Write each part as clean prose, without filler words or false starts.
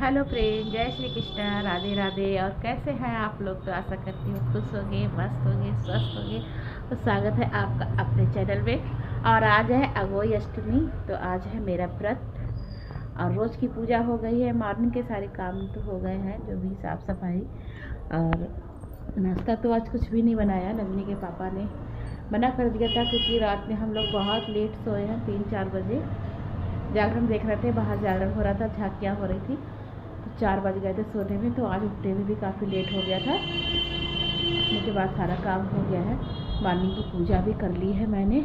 Hello friend, जय श्री कृष्ण, राधे राधे। और कैसे हैं आप लोग? तो आशा करती हूँ खुश होंगे, मस्त होंगे, स्वस्थ होंगे। तो स्वागत है आपका अपने चैनल में। और आज है अगोई अष्टमी। तो आज है मेरा व्रत और रोज़ की पूजा हो गई है। मॉर्निंग के सारे काम तो हो गए हैं, जो भी साफ़ सफाई। और नाश्ता तो आज कुछ भी नहीं बनाया, नंदिनी के पापा ने मना कर दिया था, क्योंकि रात में हम लोग बहुत लेट सोए हैं। 3-4 बजे जागरण देख रहे थे, बाहर जागरण हो रहा था, झांकियाँ हो रही थी। तो 4 बज गए थे सोने में। तो आज उठने में भी काफ़ी लेट हो गया था। उठने के बाद सारा काम हो गया है। मॉर्निंग की पूजा भी कर ली है मैंने,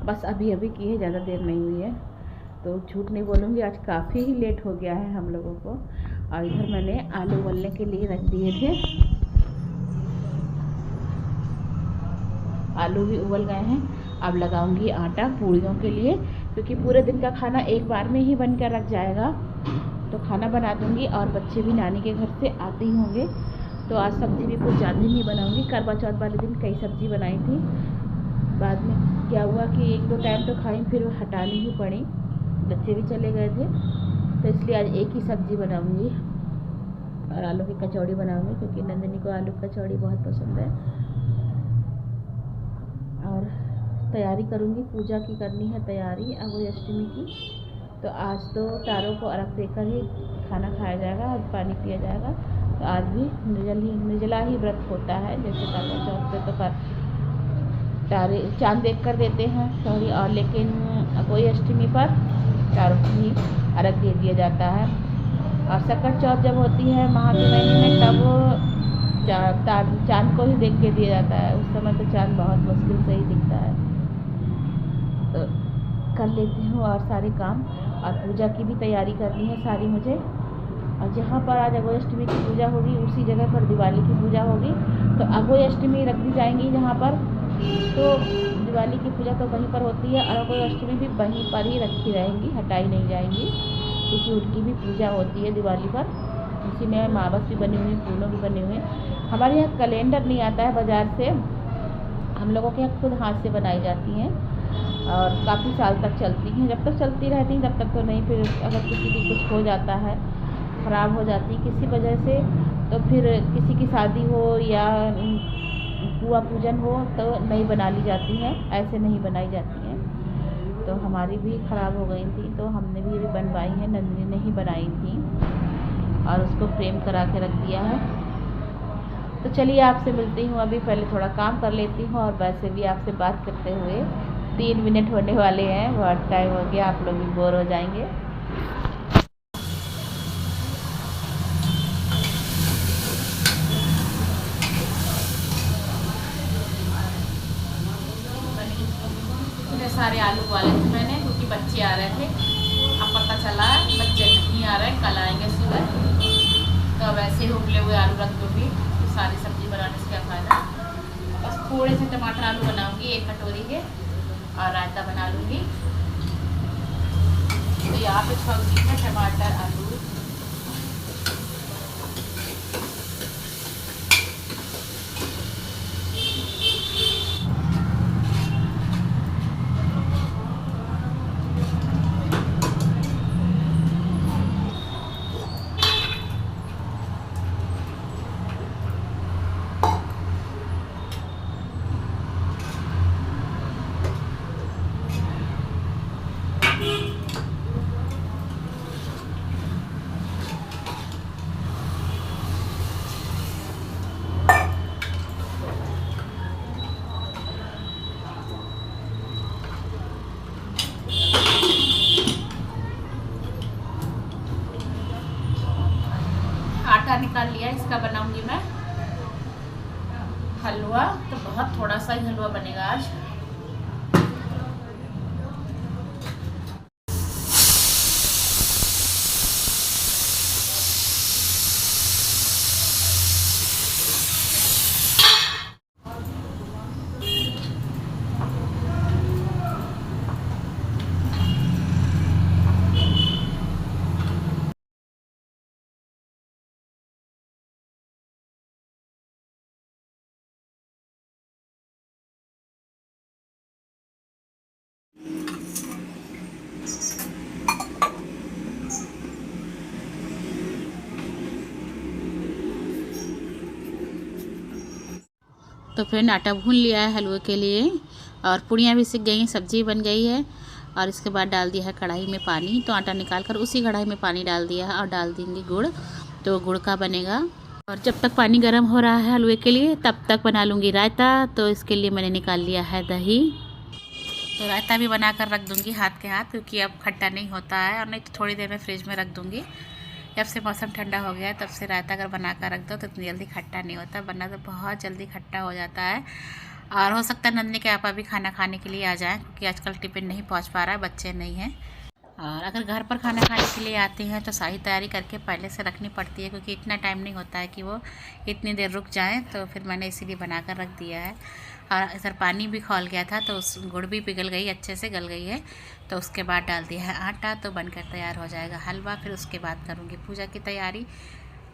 बस अभी अभी की है, ज़्यादा देर नहीं हुई है। तो झूठ नहीं बोलूँगी, आज काफ़ी ही लेट हो गया है हम लोगों को। और इधर मैंने आलू उबलने के लिए रख दिए थे। आलू भी उबल गए हैं। अब लगाऊंगी आटा पूड़ियों के लिए, क्योंकि पूरे दिन का खाना एक बार में ही बन कर रख जाएगा। तो खाना बना दूंगी, और बच्चे भी नानी के घर से आते ही होंगे। तो आज सब्ज़ी भी कुछ ज़्यादा नहीं बनाऊंगी। करवा चौथ वाले दिन कई सब्ज़ी बनाई थी, बाद में क्या हुआ कि 1-2 टाइम तो खाई, फिर हटानी ही पड़ी, बच्चे भी चले गए थे। तो इसलिए आज एक ही सब्ज़ी बनाऊंगी और आलू की कचौड़ी बनाऊंगी, क्योंकि नंदिनी को आलू कचौड़ी बहुत पसंद है। और तैयारी करूँगी, पूजा की करनी है तैयारी अगोई अष्टमी की। तो आज तो तारों को अर्घ देकर ही खाना खाया जाएगा और पानी पिया जाएगा। तो आज भी निर्जला ही व्रत होता है। जैसे करवा चौथ पे तो तारे चाँद देख कर देते हैं, सॉरी, और लेकिन अगोई अष्टमी पर तारों को ही अर्घ दे दिया जाता है। और सकट चौथ जब होती है माह के महीने में, तब चाँद को ही देख के दिया जाता है। उस समय तो चाँद बहुत मुश्किल से ही दिखता है। तो कर लेती हूँ और सारे काम, और पूजा की भी तैयारी करनी है सारी मुझे। और जहाँ पर आज अगोई अष्टमी की पूजा होगी, उसी जगह पर दिवाली की पूजा होगी। तो अगोई अष्टमी रख दी जाएंगी जहाँ पर, तो दिवाली की पूजा तो वहीं पर होती है, और अगोई अष्टमी भी वहीं पर ही रखी रहेंगी, हटाई नहीं जाएंगी, क्योंकि उनकी भी पूजा होती है दिवाली पर। इसी में मावस भी बनी हुई, फूलों भी बने हुए। हमारे यहाँ कैलेंडर नहीं आता है बाज़ार से, हम लोगों के यहाँ खुद हाथ से बनाई जाती हैं, और काफ़ी साल तक चलती हैं। जब तक चलती रहती हैं तब तक तो नहीं, फिर अगर किसी की कुछ हो जाता है, ख़राब हो जाती किसी वजह से, तो फिर किसी की शादी हो या बुआ पूजन हो, तो नहीं बना ली जाती हैं, ऐसे नहीं बनाई जाती हैं। तो हमारी भी ख़राब हो गई थी, तो हमने भी अभी बनवाई हैं, नंदिनी ने ही बनाई थी, और उसको फ्रेम करा के रख दिया है। तो चलिए आपसे मिलती हूँ, अभी पहले थोड़ा काम कर लेती हूँ। और वैसे भी आपसे बात करते हुए 3 मिनट होने वाले हैं, बहुत टाइम हो गया, आप लोग भी बोर हो जाएंगे। इतने सारे आलू उबाले थे मैंने, क्योंकि बच्चे आ रहे थे। अब पता चला बच्चे नहीं आ रहे, कल आएंगे सुबह। तो अब ऐसे ही उबले हुए आलू रख दूँगी, तो सारी सब्ज़ी बनाने से क्या फ़ायदा। बस थोड़े से टमाटर आलू बनाऊँगी 1 कटोरी के, और रायता बना लूँगी। तो यहाँ पे सब्ज़ी है टमाटर आलू। आटा निकाल लिया, इसका बनाऊंगी मैं हलवा। तो बहुत थोड़ा सा ही हलवा बनेगा आज। तो फिर आटा भून लिया है हलवे के लिए और पूड़ियाँ भी सिक गई, सब्जी बन गई है। और इसके बाद डाल दिया है कढ़ाई में पानी, तो आटा निकाल कर उसी कढ़ाई में पानी डाल दिया है और डाल देंगे गुड़, तो गुड़ का बनेगा। और जब तक पानी गर्म हो रहा है हलवे के लिए तब तक बना लूँगी रायता। तो इसके लिए मैंने निकाल लिया है दही, तो रायता भी बना कर रख दूँगी हाथ के हाथ, क्योंकि अब खट्टा नहीं होता है। और नहीं तो थोड़ी देर में फ्रिज में रख दूँगी। जब से मौसम ठंडा हो गया है तब से रायता अगर बना कर रख दो तो इतनी जल्दी खट्टा नहीं होता, वरना तो बहुत जल्दी खट्टा हो जाता है। और हो सकता है नंदनी के आपा भी खाना खाने के लिए आ जाएं, क्योंकि आजकल टिफ़िन नहीं पहुंच पा रहा है, बच्चे नहीं हैं। और अगर घर पर खाना खाने के लिए आते हैं तो सारी तैयारी करके पहले से रखनी पड़ती है, क्योंकि इतना टाइम नहीं होता है कि वो इतनी देर रुक जाएं। तो फिर मैंने इसीलिए बना कर रख दिया है। और इधर पानी भी खौल गया था तो उस गुड़ भी पिघल गई, अच्छे से गल गई है। तो उसके बाद डाल दिया है आटा, तो बनकर तैयार हो जाएगा हलवा। फिर उसके बाद करूँगी पूजा की तैयारी।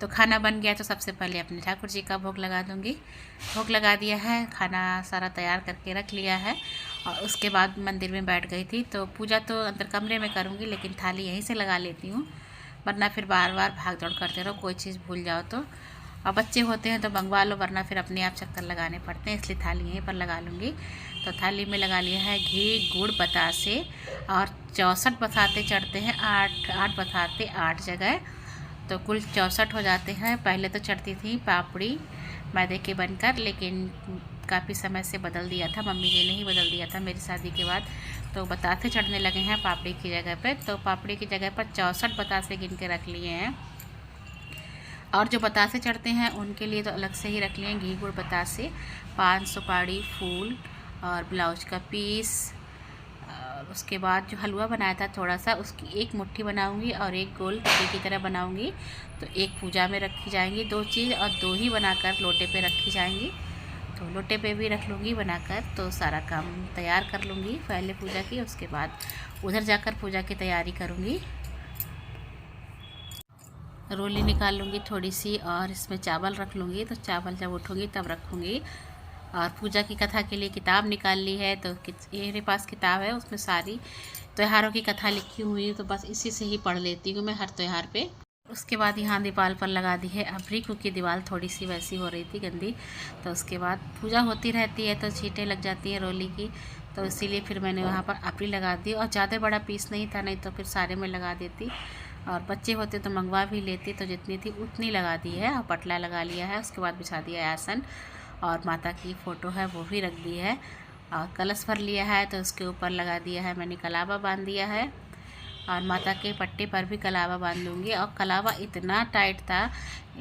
तो खाना बन गया तो सबसे पहले अपने ठाकुर जी का भोग लगा दूँगी। भोग लगा दिया है, खाना सारा तैयार करके रख लिया है। और उसके बाद मंदिर में बैठ गई थी। तो पूजा तो अंदर कमरे में करूँगी, लेकिन थाली यहीं से लगा लेती हूँ, वरना फिर बार बार भाग दौड़ करते रहो, कोई चीज़ भूल जाओ तो। और बच्चे होते हैं तो मंगवा लो, वरना फिर अपने आप चक्कर लगाने पड़ते हैं, इसलिए थाली यहीं पर लगा लूँगी। तो थाली में लगा लिया है घी, गुड़, बतासे। और 64 बताते चढ़ते हैं, 8 बताते 8 जगह, तो कुल 64 हो जाते हैं। पहले तो चढ़ती थी पापड़ी मैदे के बनकर, लेकिन काफ़ी समय से बदल दिया था, मम्मी जी ने ही बदल दिया था मेरी शादी के बाद। तो बतासे चढ़ने लगे हैं पापड़ी की जगह पे। तो पापड़ी की जगह पर 64 बतासे गिन के रख लिए हैं। और जो बतासे चढ़ते हैं उनके लिए तो अलग से ही रख लिए हैं घी, गुड़, बतासे, 5 सुपारी, फूल और ब्लाउज का पीस। और उसके बाद जो हलवा बनाया था थोड़ा सा, उसकी एक मुट्ठी बनाऊंगी और एक गोल टिक्की की तरह बनाऊंगी। तो एक पूजा में रखी जाएंगी 2 चीज़, और 2 ही बनाकर लोटे पे रखी जाएंगी। तो लोटे पे भी रख लूँगी बनाकर। तो सारा काम तैयार कर लूँगी पहले पूजा की, उसके बाद उधर जाकर पूजा की तैयारी करूँगी। रोली निकाल लूँगी थोड़ी सी और इसमें चावल रख लूँगी। तो चावल जब उठूँगी तब रखूँगी। और पूजा की कथा के लिए किताब निकाल ली है। तो ये मेरे पास किताब है, उसमें सारी त्योहारों की कथा लिखी हुई है, तो बस इसी से ही पढ़ लेती हूँ मैं हर त्यौहार पे। उसके बाद यहाँ दीवार पर लगा दी है अबरी, क्योंकि दीवार थोड़ी सी वैसी हो रही थी गंदी। तो उसके बाद पूजा होती रहती है तो छींटें लग जाती है रोली की, तो इसीलिए फिर मैंने वहाँ पर अबरी लगा दी। और ज़्यादा बड़ा पीस नहीं था, नहीं तो फिर सारे में लगा देती। और बच्चे होते तो मंगवा भी लेती, तो जितनी थी उतनी लगा दी है। और पटला लगा लिया है, उसके बाद बिछा दिया है आसन। और माता की फ़ोटो है वो भी रख दी है। और कलश भर लिया है, तो उसके ऊपर लगा दिया है मैंने कलावा बांध दिया है। और माता के पट्टे पर भी कलावा बांध लूँगी। और कलावा इतना टाइट था,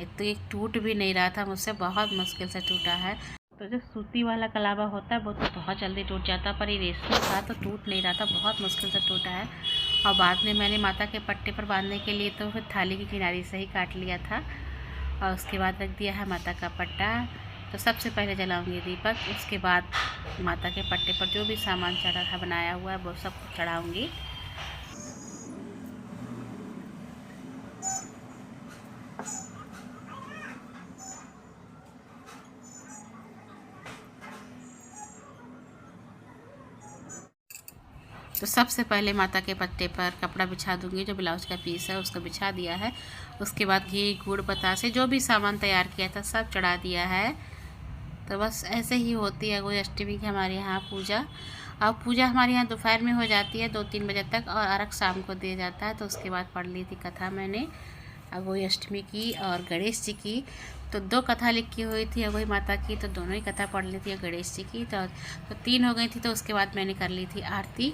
तो एक टूट भी नहीं रहा था मुझसे, बहुत मुश्किल से टूटा है। तो जो सूती वाला कलावा होता है वो तो बहुत जल्दी टूट जाता है, पर ये रेशमी था तो टूट नहीं रहा था, बहुत मुश्किल से टूटा है। और बाद में मैंने माता के पट्टे पर बांधने के लिए तो फिर थाली की किनारी से ही काट लिया था। और उसके बाद रख दिया है माता का पट्टा। तो सबसे पहले जलाऊंगी दीपक, उसके बाद माता के पट्टे पर जो भी सामान चढ़ा था बनाया हुआ है वो सब चढ़ाऊंगी। तो सबसे पहले माता के पत्ते पर कपड़ा बिछा दूंगी, जो ब्लाउज का पीस है उसको बिछा दिया है। उसके बाद घी, गुड़, बतासे जो भी सामान तैयार किया था सब चढ़ा दिया है। तो बस ऐसे ही होती है गोई अष्टमी की हमारे यहाँ पूजा। अब पूजा हमारे यहाँ दोपहर में हो जाती है 2-3 बजे तक, और अर्घ शाम को दिया जाता है। तो उसके बाद पढ़ ली थी कथा मैंने अघोई अष्टमी की और गणेश जी की। तो 2 कथा लिखी हुई थी अघोई माता की, तो दोनों ही कथा पढ़ ली थी गणेश जी की। तो 3 हो गई थी। तो उसके बाद मैंने कर ली थी आरती।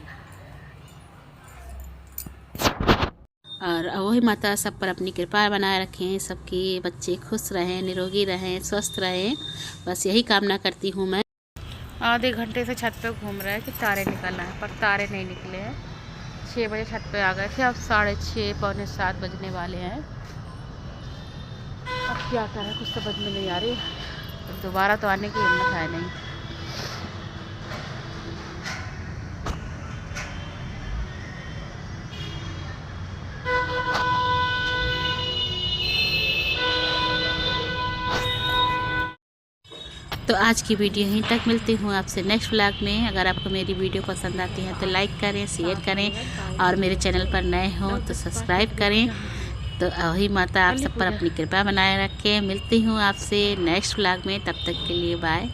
और अघोई माता सब पर अपनी कृपा बनाए रखें, सबके बच्चे खुश रहें, निरोगी रहें, स्वस्थ रहें, बस यही कामना करती हूँ मैं। आधे घंटे से छत पे घूम रहे हैं कि तारे निकलना है, पर तारे नहीं निकले हैं। 6 बजे छत पे आ गए थे, अब 6:30 पौने 7 बजने वाले हैं। अब क्या करें, कुछ समझ में नहीं आ रही। दोबारा तो आने की हिम्मत है नहीं। तो आज की वीडियो यहीं तक, मिलती हूँ आपसे नेक्स्ट व्लॉग में। अगर आपको मेरी वीडियो पसंद आती है तो लाइक करें, शेयर करें, और मेरे चैनल पर नए हों तो सब्सक्राइब करें। तो वही माता आप सब पर अपनी कृपा बनाए रखे। मिलती हूँ आपसे नेक्स्ट व्लॉग में, तब तक के लिए बाय।